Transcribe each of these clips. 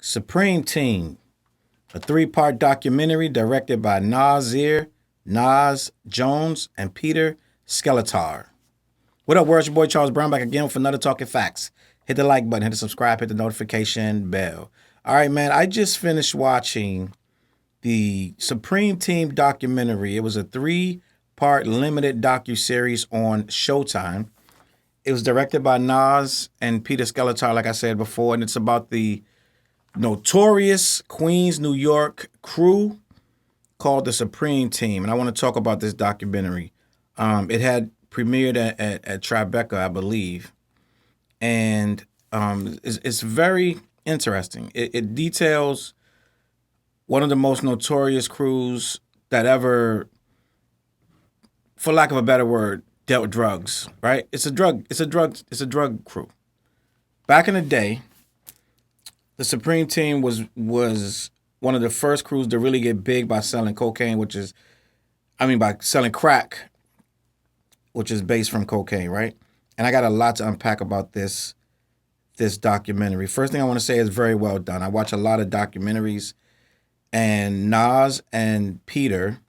Supreme Team, a three-part documentary directed by Nas Jones, and Peter Skeletar. What up, world? It's your boy Charles Brown back again with another Talking Facts. Hit the like button, hit the subscribe, hit the notification bell. All right, man, I just finished watching the Supreme Team documentary. It was a three-part limited docu-series on Showtime. It was directed by Nas and Peter Skeletar, like I said before, and it's about the notorious Queens, New York crew called the Supreme Team. And I want to talk about this documentary. It had premiered at Tribeca, I believe. And it's very interesting. It details one of the most notorious crews that ever, for lack of a better word, dealt drugs, right? It's a drug crew. Back in the day, the Supreme Team was one of the first crews to really get big by selling cocaine, by selling crack, which is based from cocaine, right? And I got a lot to unpack about this documentary. First thing I want to say is very well done. I watch a lot of documentaries, and Nas and Peter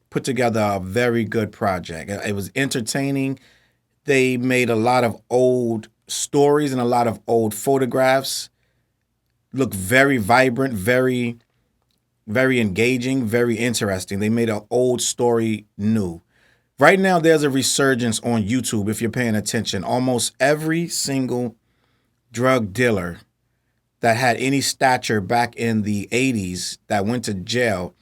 put together a very good project. It was entertaining. They made a lot of old stories and a lot of old photographs look very vibrant, very, very engaging, very interesting. They made an old story new. Right now, there's a resurgence on YouTube, if you're paying attention. Almost every single drug dealer that had any stature back in the 80s that went to jail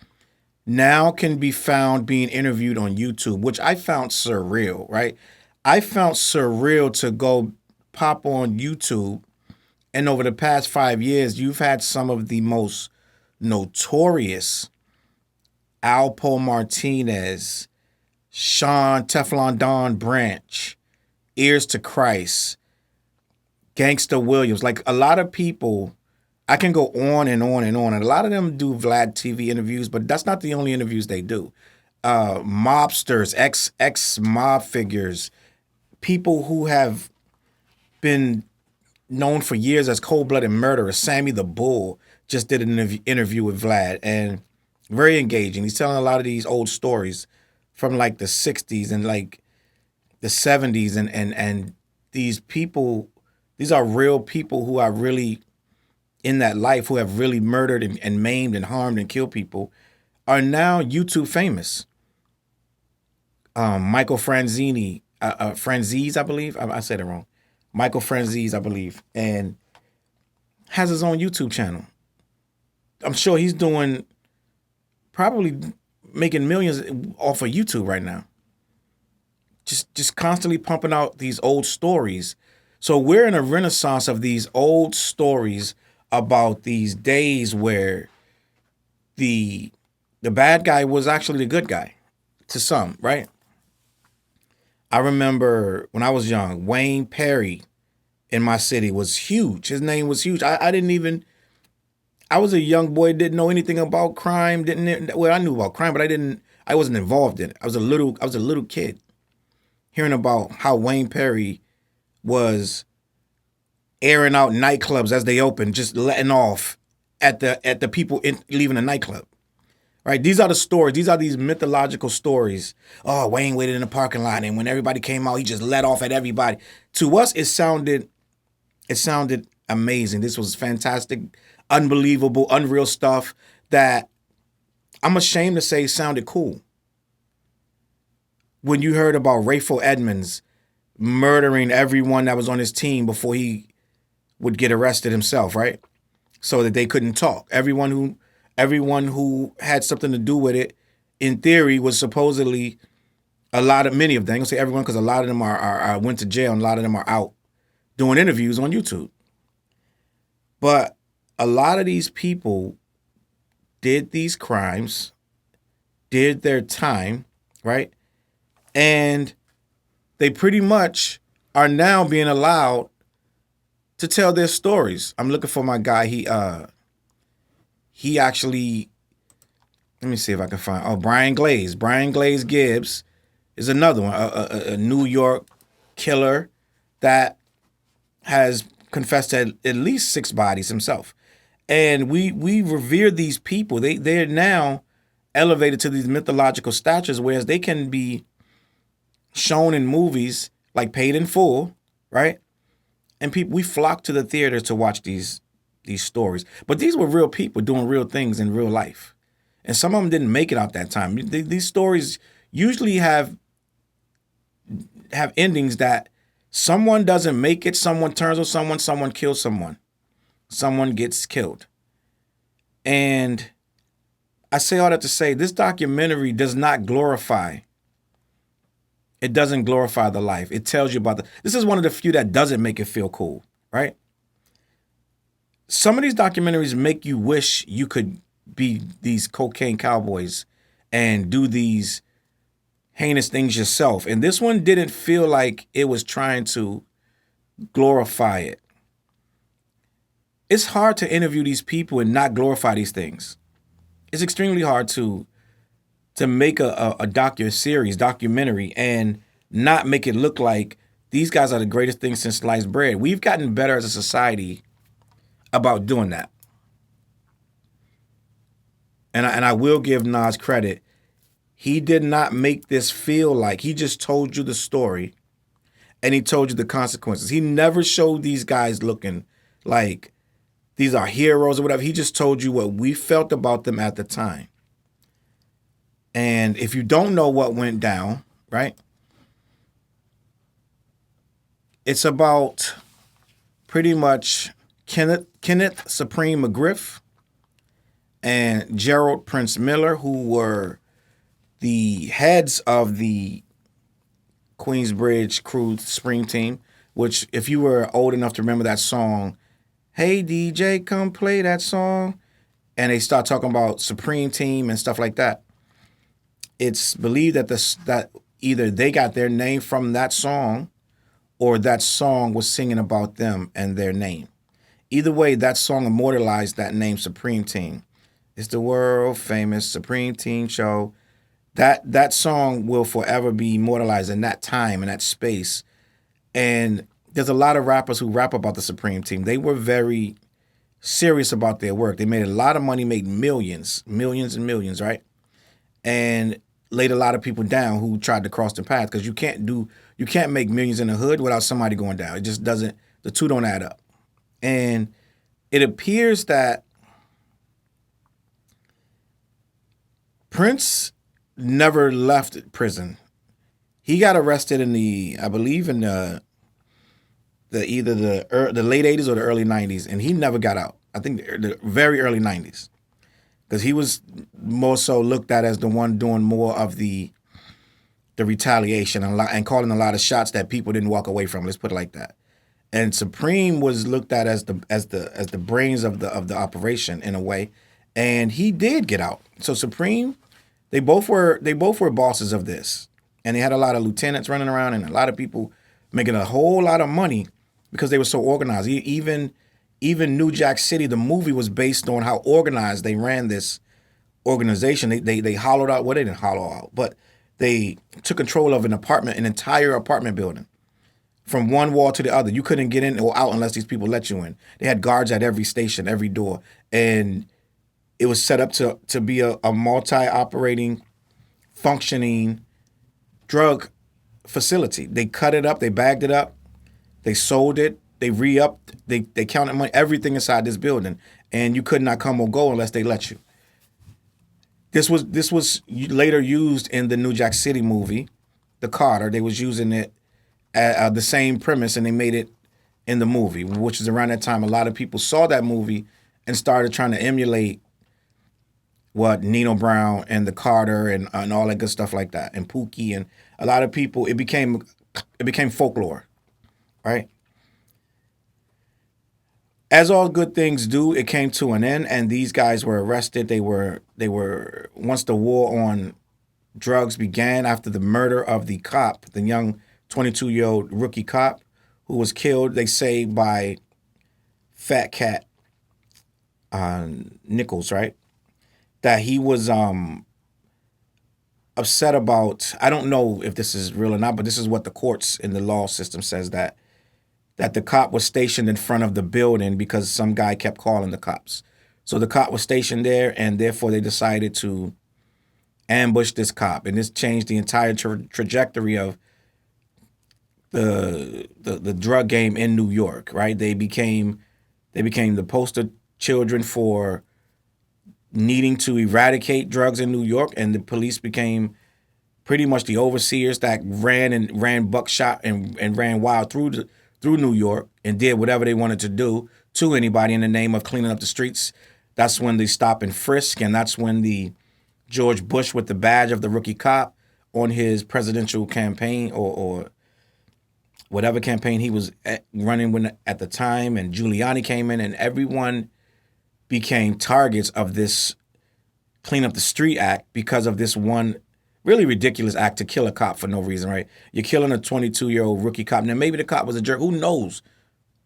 now can be found being interviewed on YouTube, which I found surreal, right? I found surreal to go pop on YouTube, and over the past 5 years, you've had some of the most notorious Alpo Martinez, Sean Teflon Don Branch, Ears to Christ, Gangsta Williams. Like a lot of people, I can go on and on and on. And a lot of them do Vlad TV interviews, but that's not the only interviews they do. Mobsters, ex-mob figures, people who have been known for years as cold-blooded murderers. Sammy the Bull just did an interview with Vlad, and very engaging. He's telling a lot of these old stories from like the 60s and like the 70s, and these people, these are real people who are really in that life, who have really murdered and maimed and harmed and killed people, are now YouTube famous. Michael Franzese, I believe. I said it wrong. Michael Franzese, I believe, and has his own YouTube channel. I'm sure he's probably making millions off of YouTube right now. Just constantly pumping out these old stories. So we're in a renaissance of these old stories about these days where the bad guy was actually the good guy to some, right? I remember when I was young, Wayne Perry in my city was huge. His name was huge. I was a young boy, didn't know anything about crime. I knew about crime, but I wasn't involved in it. I was a little kid hearing about how Wayne Perry was airing out nightclubs as they opened, just letting off at the people leaving the nightclub. Right? These are the stories. These are these mythological stories. Oh, Wayne waited in the parking lot, and when everybody came out, he just let off at everybody. To us, it sounded amazing. This was fantastic, unbelievable, unreal stuff that I'm ashamed to say sounded cool. When you heard about Rayful Edmonds murdering everyone that was on his team before he would get arrested himself, right? So that they couldn't talk. Everyone who had something to do with it, in theory, was supposedly many of them. I'm gonna say everyone because a lot of them are went to jail and a lot of them are out doing interviews on YouTube. But a lot of these people did these crimes, did their time, right? And they pretty much are now being allowed to tell their stories. I'm looking for my guy. He actually, let me see if I can find, Brian Glaze. Brian Glaze Gibbs is another one, a New York killer that has confessed to at least 6 bodies himself. And we revere these people. They're now elevated to these mythological statures, whereas they can be shown in movies like Paid in Full, right? And we flock to the theater to watch these stories. But these were real people doing real things in real life, and some of them didn't make it out that time. These stories usually have endings that someone doesn't make it, someone turns on someone kills someone gets killed. And I say all that to say this documentary does not glorify. It doesn't glorify the life. It tells you about this is one of the few that doesn't make it feel cool, right? Some of these documentaries make you wish you could be these cocaine cowboys and do these heinous things yourself. And this one didn't feel like it was trying to glorify it. It's hard to interview these people and not glorify these things. It's extremely hard to make a documentary, and not make it look like these guys are the greatest thing since sliced bread. We've gotten better as a society about doing that. And I will give Nas credit. He did not make this feel like, he just told you the story and he told you the consequences. He never showed these guys looking like these are heroes or whatever. He just told you what we felt about them at the time. And if you don't know what went down, right? It's about pretty much Kenneth Supreme McGriff and Gerald Prince Miller, who were the heads of the Queensbridge Crew Spring Team, which if you were old enough to remember that song, "Hey DJ, come play that song," and they start talking about Supreme Team and stuff like that. It's believed that either they got their name from that song or that song was singing about them and their name. Either way, that song immortalized that name, Supreme Team. It's the world famous Supreme Team show. That song will forever be immortalized in that time and that space. And there's a lot of rappers who rap about the Supreme Team. They were very serious about their work. They made a lot of money, made millions and millions, right? And laid a lot of people down who tried to cross the path, because you can't make millions in the hood without somebody going down. It just doesn't, the two don't add up. And it appears that Prince never left prison. He got arrested in I believe in the either the late 80s or the early 90s, and he never got out. I think the very early 90s. Because he was more so looked at as the one doing more of the retaliation and calling a lot of shots that people didn't walk away from. Let's put it like that. And Supreme was looked at as the brains of the operation in a way, and he did get out. So Supreme, they both were bosses of this, and they had a lot of lieutenants running around and a lot of people making a whole lot of money because they were so organized. Even New Jack City, the movie was based on how organized they ran this organization. They hollowed out, well, they didn't hollow out, but they took control of an entire apartment building from one wall to the other. You couldn't get in or out unless these people let you in. They had guards at every station, every door. And it was set up to be a multi-operating, functioning drug facility. They cut it up, they bagged it up, they sold it, they re-upped, they counted money, everything inside this building. And you could not come or go unless they let you. This was later used in the New Jack City movie, The Carter. They was using it, the same premise, and they made it in the movie, which is around that time. A lot of people saw that movie and started trying to emulate what Nino Brown and The Carter and all that good stuff like that, and Pookie, and a lot of people. It became folklore, right? As all good things do, it came to an end, and these guys were arrested. They were once the war on drugs began after the murder of the cop, the young 22-year-old rookie cop who was killed, they say, by Fat Cat Nichols, right? That he was upset about, I don't know if this is real or not, but this is what the courts in the law system says, that the cop was stationed in front of the building because some guy kept calling the cops. So the cop was stationed there, and therefore they decided to ambush this cop, and this changed the entire trajectory of the drug game in New York. Right? They became the poster children for needing to eradicate drugs in New York, and the police became pretty much the overseers that ran buckshot and ran wild through New York and did whatever they wanted to do to anybody in the name of cleaning up the streets. That's when they stop and frisk, and that's when the George Bush with the badge of the rookie cop on his presidential campaign or whatever campaign he was running at the time, and Giuliani came in, and everyone became targets of this Clean Up the Street Act because of this one really ridiculous act to kill a cop for no reason, right? You're killing a 22-year-old rookie cop. Now maybe the cop was a jerk, who knows?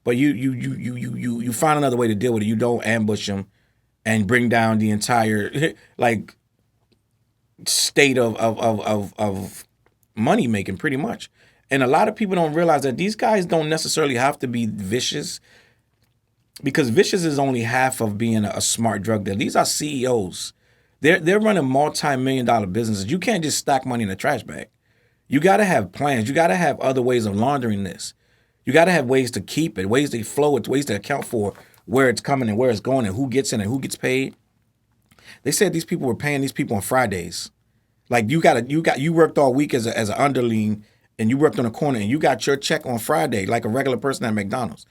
But you find another way to deal with it. You don't ambush him and bring down the entire like state of money making, pretty much. And a lot of people don't realize that these guys don't necessarily have to be vicious, because vicious is only half of being a smart drug dealer. These are CEOs. They're running multi-million-dollar businesses. You can't just stack money in a trash bag. You got to have plans. You got to have other ways of laundering this. You got to have ways to keep it, ways to flow it, ways to account for where it's coming and where it's going and who gets in and who gets paid. They said these people were paying these people on Fridays. Like you worked all week as an underling, and you worked on a corner, and you got your check on Friday like a regular person at McDonald's.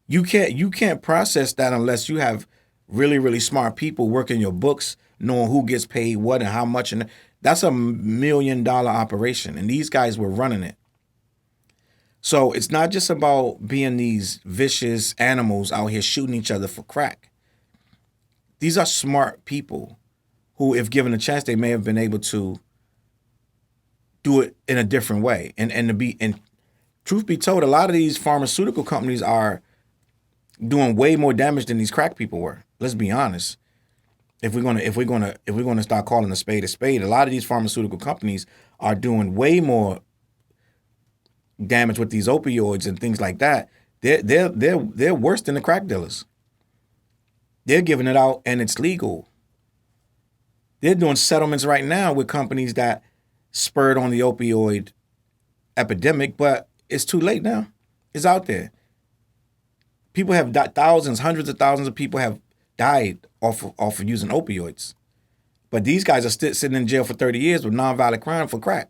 You can't process that unless you have really, really smart people working your books, knowing who gets paid what and how much. And that's $1 million operation. And these guys were running it. So it's not just about being these vicious animals out here shooting each other for crack. These are smart people who, if given a chance, they may have been able to do it in a different way. And truth be told, a lot of these pharmaceutical companies are doing way more damage than these crack people were. Let's be honest. If we're gonna start calling a spade, a lot of these pharmaceutical companies are doing way more damage with these opioids and things like that. They're worse than the crack dealers. They're giving it out and it's legal. They're doing settlements right now with companies that spurred on the opioid epidemic, but it's too late now. It's out there. People have thousands, hundreds of thousands of people have died off of using opioids. But these guys are still sitting in jail for 30 years with nonviolent crime for crack.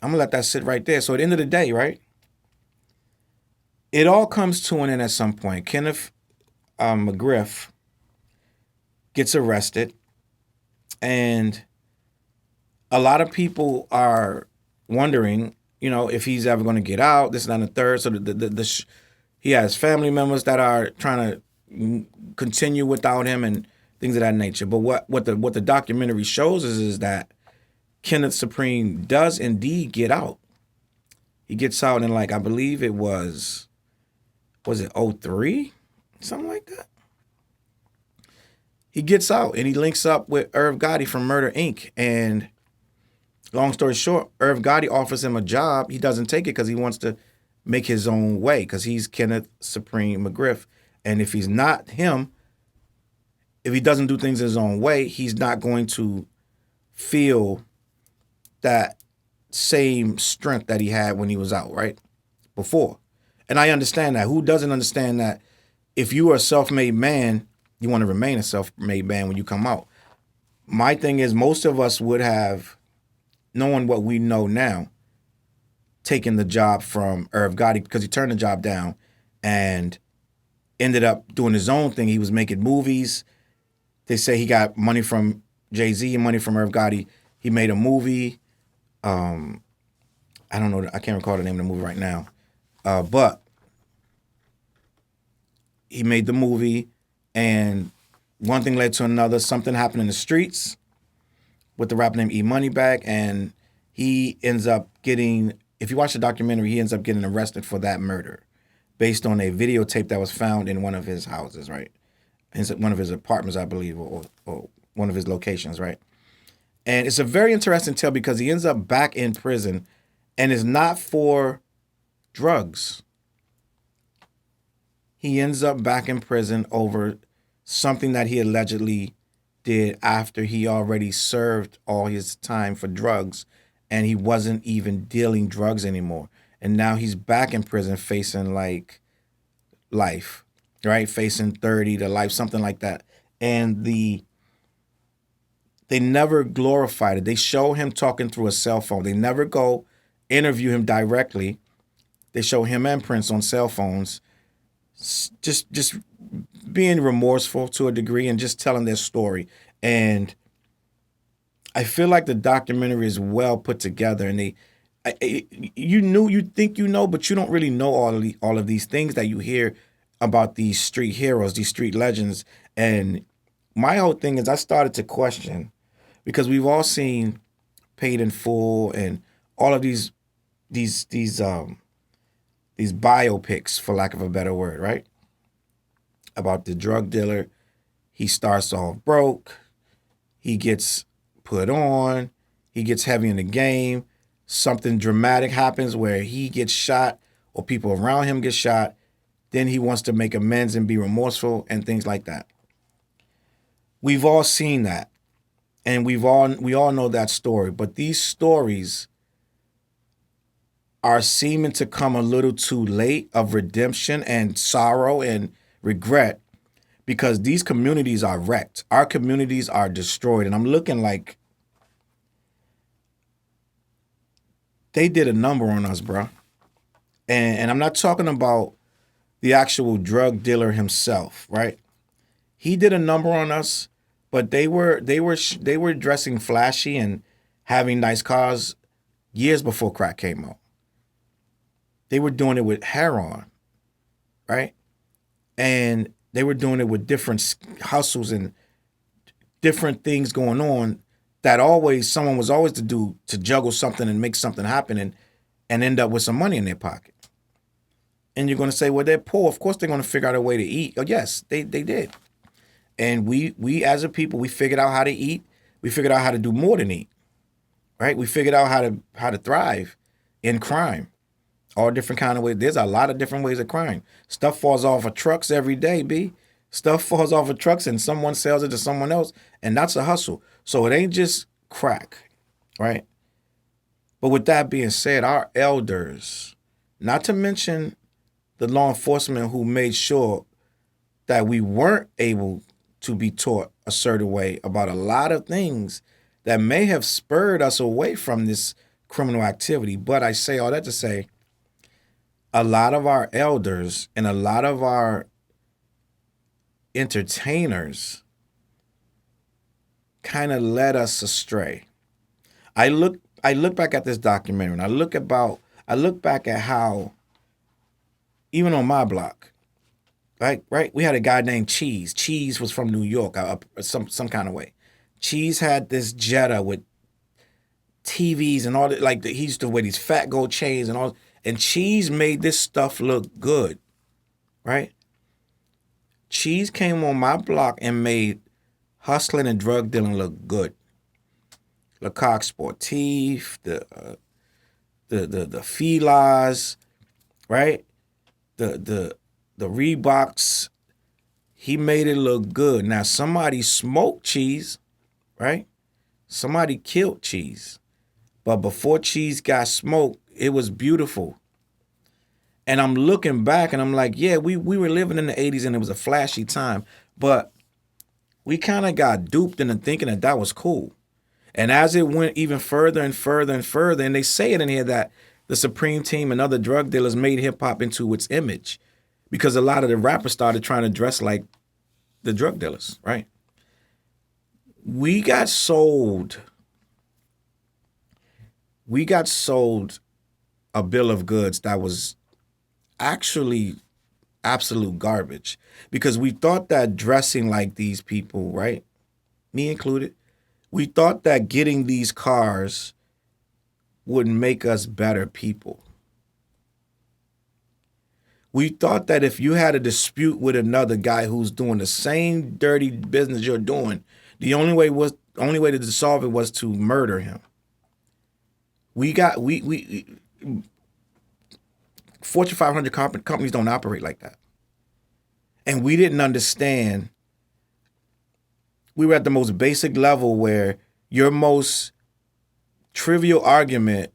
I'm going to let that sit right there. So at the end of the day, right, it all comes to an end at some point. Kenneth McGriff gets arrested, and a lot of people are wondering, if he's ever going to get out, this, and the third. So he has family members that are trying to continue without him and things of that nature. But what the documentary shows is that Kenneth Supreme does indeed get out. He gets out in, I believe it was it 03? Something like that. He gets out and he links up with Irv Gotti from Murder, Inc. And long story short, Irv Gotti offers him a job. He doesn't take it because he wants to make his own way, because he's Kenneth Supreme McGriff. And if he's not him, if he doesn't do things his own way, he's not going to feel that same strength that he had when he was out, right? Before. And I understand that. Who doesn't understand that if you are a self-made man, you want to remain a self-made man when you come out? My thing is, most of us would have, knowing what we know now, taken the job from Irv Gotti, because he turned the job down and ended up doing his own thing. He was making movies. They say he got money from Jay-Z and money from Irv Gotti. He made a movie. I don't know. I can't recall the name of the movie right now. But he made the movie, and one thing led to another. Something happened in the streets with the rapper named E Moneybag, and he ends up getting, if you watch the documentary, he ends up getting arrested for that murder based on a videotape that was found in one of his houses, right? One of his apartments, I believe, or one of his locations, right? And it's a very interesting tale because he ends up back in prison, and it's not for drugs. he ends up back in prison over something that he allegedly did after he already served all his time for drugs and he wasn't even dealing drugs anymore. And now he's back in prison facing like life, right? Facing 30 to life, something like that. And they never glorified it. They show him talking through a cell phone. They never go interview him directly. They show him and Prince on cell phones, just being remorseful to a degree and just telling their story. And I feel like the documentary is well put together. And you think you know, but you don't really know all of these things that you hear about these street heroes, these street legends. And my whole thing is I started to question, because we've all seen Paid in Full and all of these biopics, for lack of a better word, right? About the drug dealer. He starts off broke. He gets put on. He gets heavy in the game. Something dramatic happens where he gets shot or people around him get shot. Then he wants to make amends and be remorseful and things like that. We've all seen that. And we all know that story. But these stories are seeming to come a little too late of redemption and sorrow and regret, because these communities are wrecked. Our communities are destroyed. And I'm looking like they did a number on us, bro. And I'm not talking about the actual drug dealer himself, right? He did a number on us, but they were dressing flashy and having nice cars years before crack came out. They were doing it with heroin, right? And they were doing it with different hustles and different things going on that someone was always to do to juggle something and make something happen and end up with some money in their pocket. And you're going to say, well, they're poor. Of course, they're going to figure out a way to eat. Oh, yes, they did. And we as a people, we figured out how to eat. We figured out how to do more than eat, right? We figured out how to thrive in crime. All different kind of ways. There's a lot of different ways of crime. Stuff falls off of trucks every day, B. Stuff falls off of trucks and someone sells it to someone else, and that's a hustle. So it ain't just crack, right? But with that being said, our elders, not to mention the law enforcement who made sure that we weren't able to be taught a certain way about a lot of things that may have spurred us away from this criminal activity. But I say all that to say, a lot of our elders and a lot of our entertainers kind of led us astray. I look back at this documentary and I look back at how, even on my block, right? We had a guy named Cheese. Cheese was from New York, some kind of way. Cheese had this Jetta with TVs and all that. Like he used to wear these fat gold chains and all. And Cheese made this stuff look good, right? Cheese came on my block and made hustling and drug dealing look good. Lecoq Sportif, the Filas, right? The Reeboks. He made it look good. Now somebody smoked Cheese, right? Somebody killed Cheese. But before Cheese got smoked, it was beautiful. And I'm looking back and I'm like, yeah, we were living in the 80s and it was a flashy time. But we kind of got duped into thinking that was cool. And as it went even further and further and further, and they say it in here that the Supreme Team and other drug dealers made hip-hop into its image because a lot of the rappers started trying to dress like the drug dealers, right? We got sold a bill of goods that was actually absolute garbage, because we thought that dressing like these people, right, me included, we thought that getting these cars would make us better people. We thought that if you had a dispute with another guy who's doing the same dirty business you're doing, the only way to solve it was to murder him. Fortune 500 companies don't operate like that. And we didn't understand. We were at the most basic level where your most trivial argument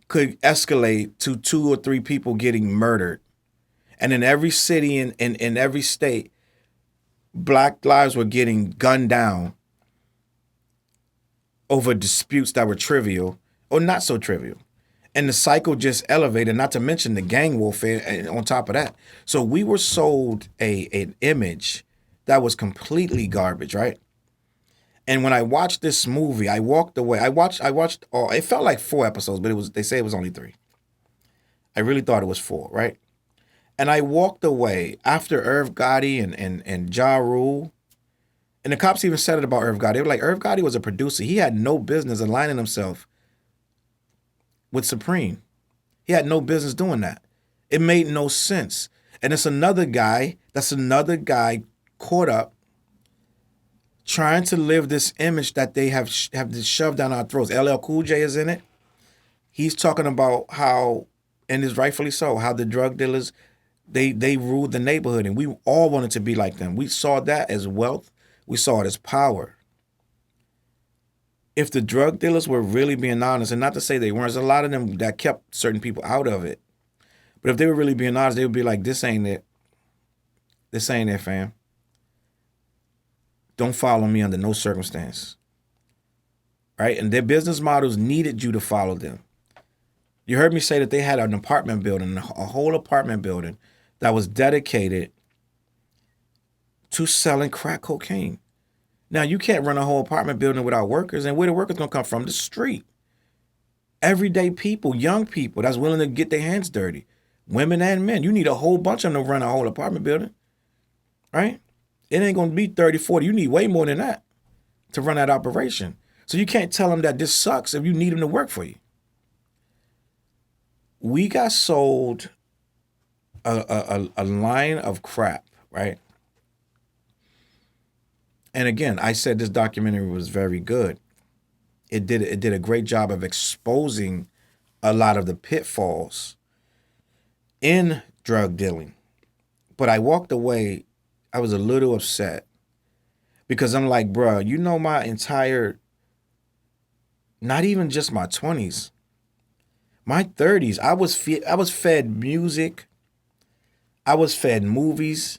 could escalate to 2 or 3 people getting murdered. And in every city and in every state, Black lives were getting gunned down over disputes that were trivial or not so trivial. And the cycle just elevated, not to mention the gang warfare on top of that. So we were sold an image that was completely garbage, right? And when I watched this movie, I walked away. I watched it felt like 4 episodes, but they say it was only 3. I really thought it was 4, right? And I walked away after Irv Gotti and Ja Rule. And the cops even said it about Irv Gotti. They were like, Irv Gotti was a producer. He had no business aligning himself with Supreme. He had no business doing that. It made no sense. And it's another guy caught up trying to live this image that they have shoved down our throats. LL Cool J is in it. He's talking about how, and is rightfully so, how the drug dealers, they ruled the neighborhood, and we all wanted to be like them. We saw that as wealth. We saw it as power. If the drug dealers were really being honest, and not to say they weren't, there's a lot of them that kept certain people out of it. But if they were really being honest, they would be like, this ain't it. This ain't it, fam. Don't follow me under no circumstance. Right? And their business models needed you to follow them. You heard me say that they had an apartment building, a whole apartment building that was dedicated to selling crack cocaine. Now, you can't run a whole apartment building without workers, and where the workers going to come from? The street. Everyday people, young people that's willing to get their hands dirty. Women and men. You need a whole bunch of them to run a whole apartment building, right? It ain't going to be 30, 40. You need way more than that to run that operation. So you can't tell them that this sucks if you need them to work for you. We got sold a line of crap, right? And again, I said this documentary was very good. It did a great job of exposing a lot of the pitfalls in drug dealing. But I walked away, I was a little upset because I'm like, bruh, you know, my entire, not even just my 20s, my 30s, I was fed music, I was fed movies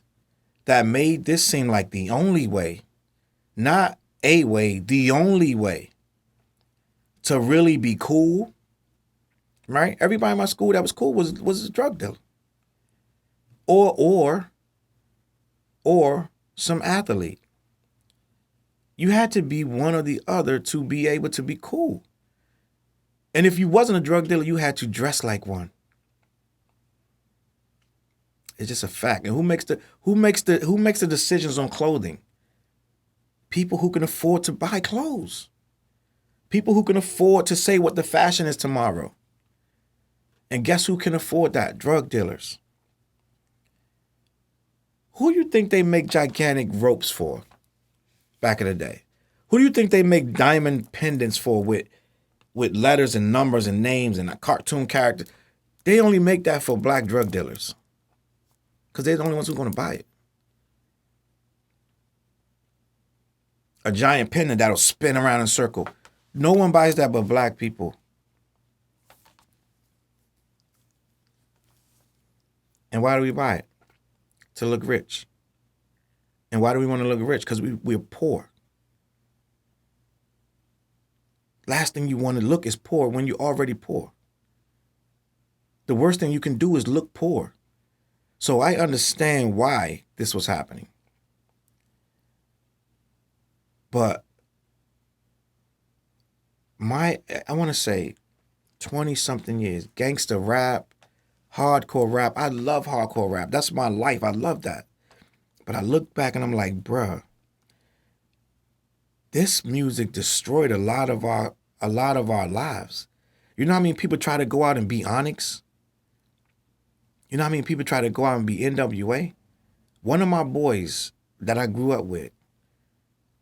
that made this seem like the only way, not a way, the only way to really be cool, right? Everybody in my school that was cool was a drug dealer. Or some athlete. You had to be one or the other to be able to be cool. And if you wasn't a drug dealer, you had to dress like one. It's just a fact. And who makes the decisions on clothing? People who can afford to buy clothes. People who can afford to say what the fashion is tomorrow. And guess who can afford that? Drug dealers. Who do you think they make gigantic ropes for back in the day? Who do you think they make diamond pendants for with letters and numbers and names and a cartoon character? They only make that for black drug dealers because they're the only ones who are going to buy it. A giant pendant that'll spin around in a circle. No one buys that but black people. And why do we buy it? To look rich. And why do we want to look rich? Because we're poor. Last thing you want to look is poor when you're already poor. The worst thing you can do is look poor. So I understand why this was happening. But I want to say 20-something years, gangster rap, hardcore rap. I love hardcore rap. That's my life. I love that. But I look back and I'm like, bruh, this music destroyed a lot of our lives. You know how many people try to go out and be Onyx? You know how many people try to go out and be NWA? One of my boys that I grew up with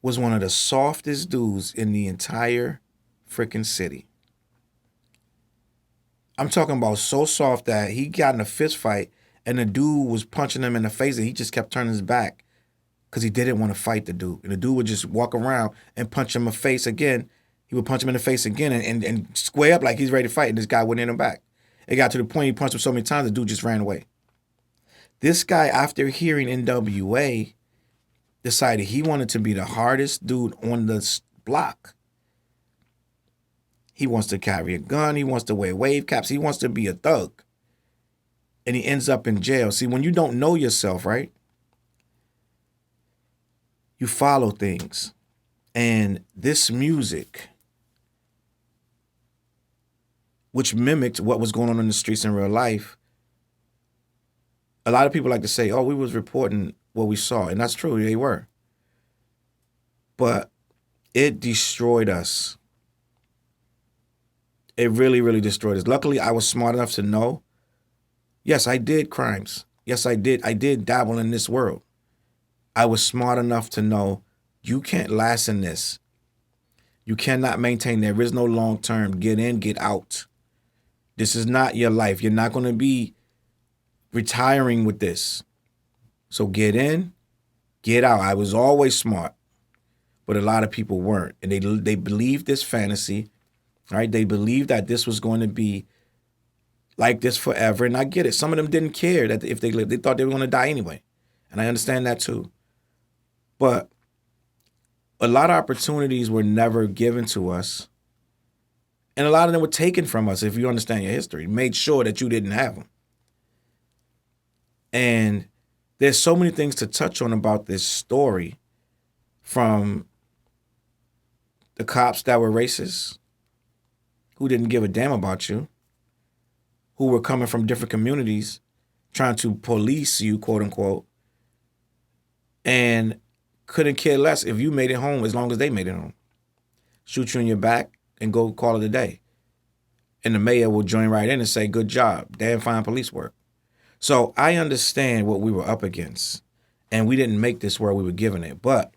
was one of the softest dudes in the entire freaking city. I'm talking about so soft that he got in a fist fight and the dude was punching him in the face, and he just kept turning his back because he didn't want to fight the dude. And the dude would just walk around and punch him in the face again. He would punch him in the face again and square up like he's ready to fight, and this guy wouldn't hit him back. It got to the point he punched him so many times, the dude just ran away. This guy, after hearing NWA, decided he wanted to be the hardest dude on the block. He wants to carry a gun. He wants to wear wave caps. He wants to be a thug. And he ends up in jail. See, when you don't know yourself, right, you follow things. And this music, which mimicked what was going on in the streets in real life, a lot of people like to say, oh, we was reporting what we saw. And that's true, they were. But it destroyed us. It really, really destroyed us. Luckily, I was smart enough to know, yes, I did crimes. Yes, I did. I did dabble in this world. I was smart enough to know you can't last in this. You cannot maintain. There is no long term. Get in, get out. This is not your life. You're not going to be retiring with this. So get in, get out. I was always smart, but a lot of people weren't. And they believed this fantasy. Right? They believed that this was going to be like this forever. And I get it. Some of them didn't care that if they lived. They thought they were going to die anyway. And I understand that too. But a lot of opportunities were never given to us. And a lot of them were taken from us, if you understand your history. Made sure that you didn't have them. And there's so many things to touch on about this story, from the cops that were racist, who didn't give a damn about you, who were coming from different communities, trying to police you, quote unquote, and couldn't care less if you made it home as long as they made it home. Shoot you in your back and go call it a day. And the mayor will join right in and say, good job, damn fine police work. So I understand what we were up against, and we didn't make this world, we were given it. But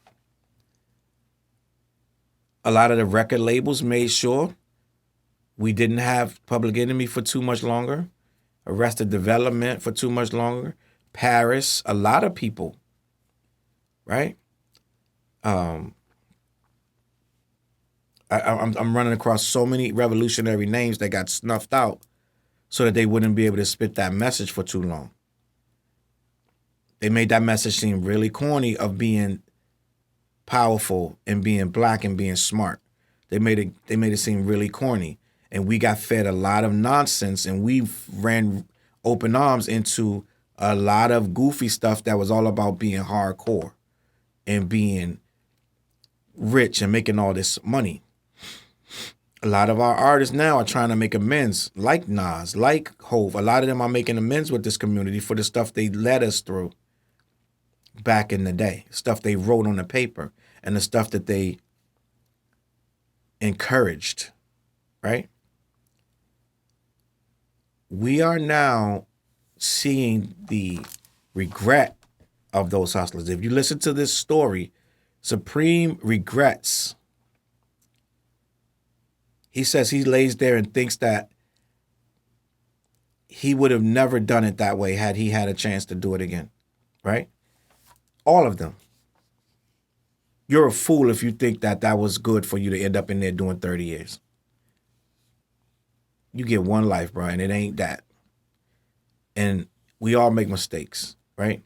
a lot of the record labels made sure we didn't have Public Enemy for too much longer, Arrested Development for too much longer, Paris, a lot of people, right? I'm running across so many revolutionary names that got snuffed out so that they wouldn't be able to spit that message for too long. They made that message seem really corny of being powerful and being black and being smart. They made it seem really corny. And we got fed a lot of nonsense, and we ran open arms into a lot of goofy stuff that was all about being hardcore and being rich and making all this money. A lot of our artists now are trying to make amends, like Nas, like Hove. A lot of them are making amends with this community for the stuff they led us through back in the day, stuff they wrote on the paper, and the stuff that they encouraged, right? We are now seeing the regret of those hustlers. If you listen to this story, Supreme regrets. He says he lays there and thinks that he would have never done it that way had he had a chance to do it again, right? All of them. You're a fool if you think that that was good for you to end up in there doing 30 years. You get one life, bro, and it ain't that. And we all make mistakes, right?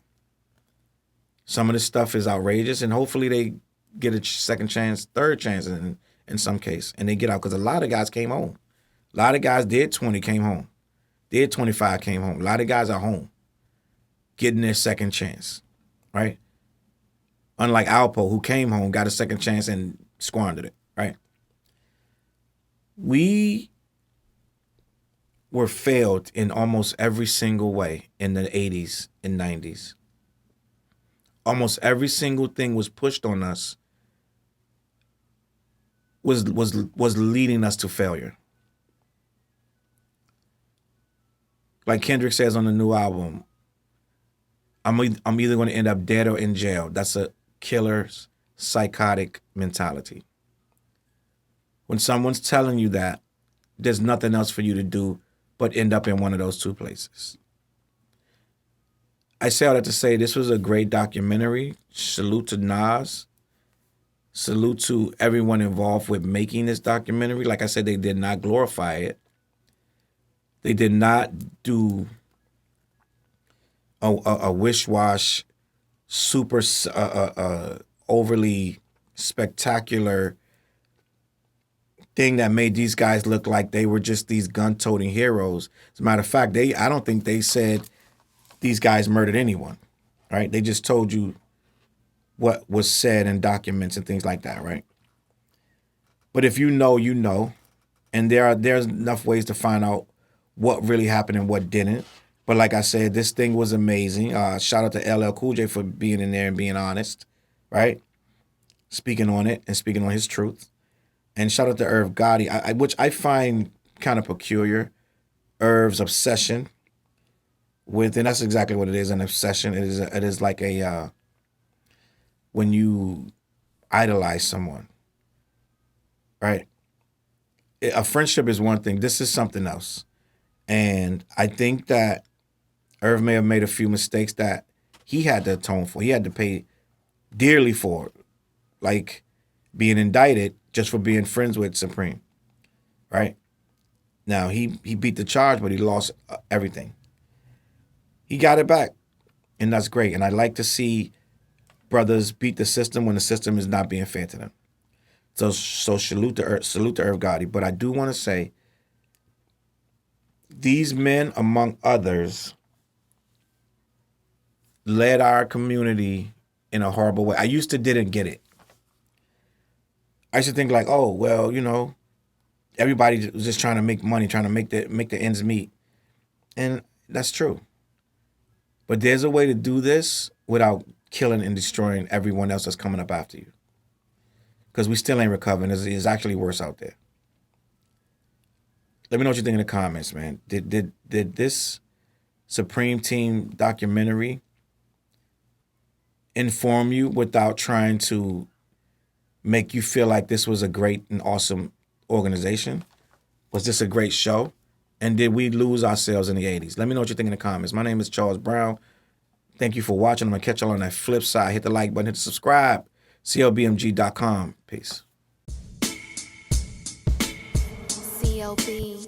Some of this stuff is outrageous, and hopefully they get a second chance, third chance in some case, and they get out. Because a lot of guys came home. A lot of guys did 20, came home. Did 25, came home. A lot of guys are home, getting their second chance, right? Unlike Alpo, who came home, got a second chance, and squandered it, right? We were failed in almost every single way in the 80s and 90s. Almost every single thing was pushed on us was leading us to failure. Like Kendrick says on the new album, I'm either going to end up dead or in jail. That's a killer's psychotic mentality. When someone's telling you that, there's nothing else for you to do but end up in one of those two places. I say all that to say this was a great documentary. Salute to Nas. Salute to everyone involved with making this documentary. Like I said, they did not glorify it. They did not do a wish-wash, super overly spectacular thing that made these guys look like they were just these gun-toting heroes. As a matter of fact, I don't think they said these guys murdered anyone, right? They just told you what was said in documents and things like that, right? But if you know, you know. And there's enough ways to find out what really happened and what didn't. But like I said, this thing was amazing. Shout out to LL Cool J for being in there and being honest, right? Speaking on it and speaking on his truth. And shout out to Irv Gotti, which I find kind of peculiar. Irv's obsession with, and that's exactly what it is, an obsession. It is like a, when you idolize someone, right? A friendship is one thing. This is something else. And I think that Irv may have made a few mistakes that he had to atone for. He had to pay dearly for, like being indicted just for being friends with Supreme, right? Now, he beat the charge, but he lost everything. He got it back, and that's great. And I like to see brothers beat the system when the system is not being fair to them. So salute to Irv Gotti. But I do want to say, these men, among others, led our community in a horrible way. I used to didn't get it. I used to think like, oh, well, you know, everybody was just trying to make money, trying to make the ends meet. And that's true. But there's a way to do this without killing and destroying everyone else that's coming up after you. Because we still ain't recovering. It's actually worse out there. Let me know what you think in the comments, man. Did this Supreme Team documentary inform you without trying to make you feel like this was a great and awesome organization? Was this a great show? And did we lose ourselves in the 80s? Let me know what you think in the comments. My name is Challz Brown. Thank you for watching. I'm going to catch y'all on that flip side. Hit the like button, hit the subscribe. CLBMG.com. Peace. CLB.